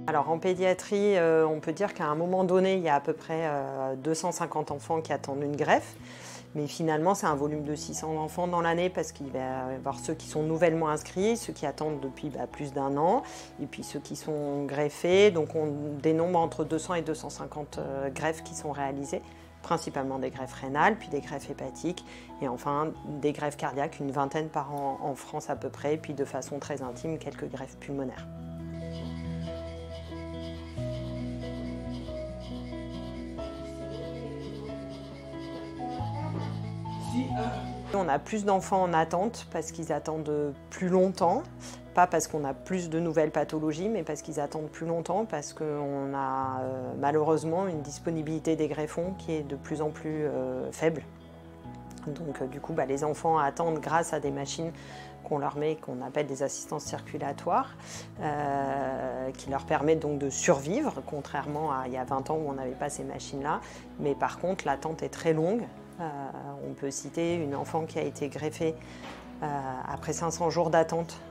Alors en pédiatrie, on peut dire qu'à un moment donné, il y a à peu près 250 enfants qui attendent une greffe. Mais finalement, c'est un volume de 600 enfants dans l'année parce qu'il va y avoir ceux qui sont nouvellement inscrits, ceux qui attendent depuis plus d'1 an, et puis ceux qui sont greffés. Donc on dénombre entre 200 et 250 greffes qui sont réalisées, principalement des greffes rénales, puis des greffes hépatiques, et enfin des greffes cardiaques, une vingtaine par an en France à peu près, et puis de façon très intime, quelques greffes pulmonaires. On a plus d'enfants en attente parce qu'ils attendent plus longtemps, pas parce qu'on a plus de nouvelles pathologies, mais parce qu'ils attendent plus longtemps, parce qu'on a malheureusement une disponibilité des greffons qui est de plus en plus faible. Donc du coup, les enfants attendent grâce à des machines qu'on leur met, qu'on appelle des assistances circulatoires, qui leur permettent donc de survivre, contrairement à il y a 20 ans où on n'avait pas ces machines-là. Mais par contre, l'attente est très longue. On peut citer une enfant qui a été greffée après 500 jours d'attente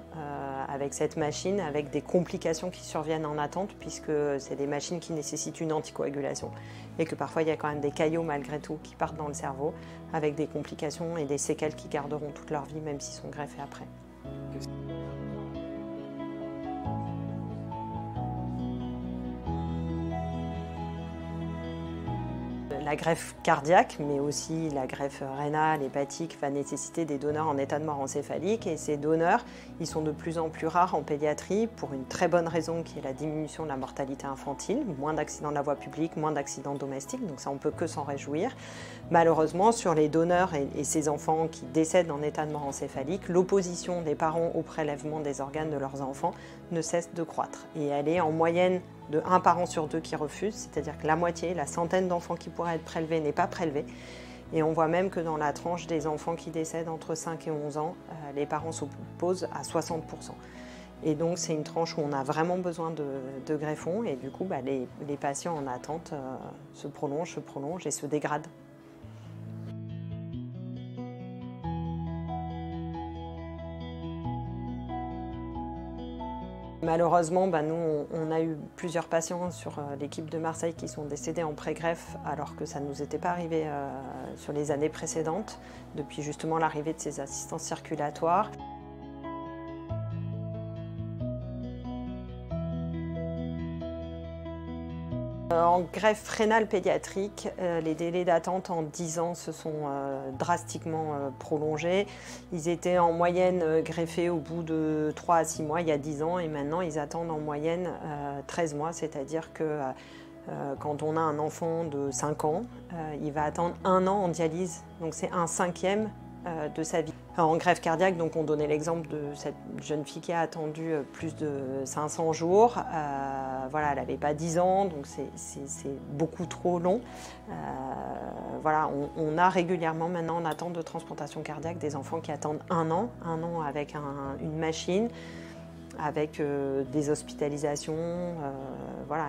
avec cette machine, avec des complications qui surviennent en attente, puisque c'est des machines qui nécessitent une anticoagulation et que parfois il y a quand même des caillots malgré tout qui partent dans le cerveau, avec des complications et des séquelles qui garderont toute leur vie, même s'ils sont greffés après. La greffe cardiaque, mais aussi la greffe rénale, hépatique, va nécessiter des donneurs en état de mort encéphalique. Et ces donneurs, ils sont de plus en plus rares en pédiatrie pour une très bonne raison qui est la diminution de la mortalité infantile, moins d'accidents de la voie publique, moins d'accidents domestiques, donc ça on peut que s'en réjouir. Malheureusement, sur les donneurs et ces enfants qui décèdent en état de mort encéphalique, l'opposition des parents au prélèvement des organes de leurs enfants ne cesse de croître. Et elle est en moyenne de 1 parent sur 2 qui refuse, c'est-à-dire que la moitié, la centaine d'enfants qui pourraient être prélevés n'est pas prélevé. Et on voit même que dans la tranche des enfants qui décèdent entre 5 et 11 ans, les parents s'opposent à 60%. Et donc c'est une tranche où on a vraiment besoin de greffons et du coup les patients en attente se prolongent et se dégradent. Malheureusement, nous, on a eu plusieurs patients sur l'équipe de Marseille qui sont décédés en pré-greffe alors que ça ne nous était pas arrivé sur les années précédentes, depuis justement l'arrivée de ces assistances circulatoires. En greffe rénale pédiatrique, les délais d'attente en 10 ans se sont drastiquement prolongés. Ils étaient en moyenne greffés au bout de 3 à 6 mois il y a 10 ans et maintenant ils attendent en moyenne 13 mois, c'est-à-dire que quand on a un enfant de 5 ans, il va attendre 1 an en dialyse, donc c'est 1/5 de sa vie. En greffe cardiaque, donc on donnait l'exemple de cette jeune fille qui a attendu plus de 500 jours. Voilà, elle n'avait pas 10 ans, donc c'est beaucoup trop long. Voilà, on a régulièrement maintenant en attente de transplantation cardiaque des enfants qui attendent 1 an avec une machine, avec des hospitalisations, voilà,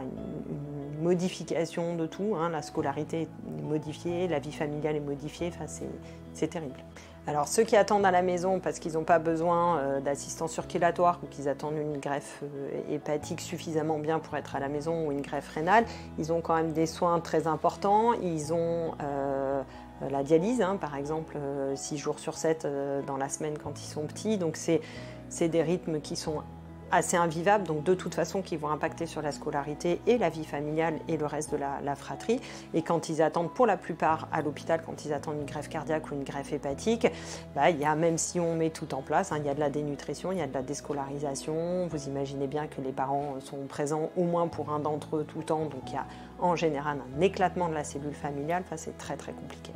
une modification de tout, hein. La scolarité est modifiée, la vie familiale est modifiée, enfin, c'est terrible. Alors ceux qui attendent à la maison parce qu'ils n'ont pas besoin d'assistance circulatoire ou qu'ils attendent une greffe hépatique suffisamment bien pour être à la maison ou une greffe rénale, ils ont quand même des soins très importants. Ils ont la dialyse, hein, par exemple 6 jours sur 7 dans la semaine quand ils sont petits. Donc c'est des rythmes qui sont assez invivables, donc de toute façon qui vont impacter sur la scolarité et la vie familiale et le reste de la fratrie. Et quand ils attendent, pour la plupart à l'hôpital, quand ils attendent une greffe cardiaque ou une greffe hépatique, il y a, même si on met tout en place, hein, il y a de la dénutrition, il y a de la déscolarisation. Vous imaginez bien que les parents sont présents au moins pour un d'entre eux tout le temps, donc il y a en général un éclatement de la cellule familiale. Enfin, c'est très très compliqué.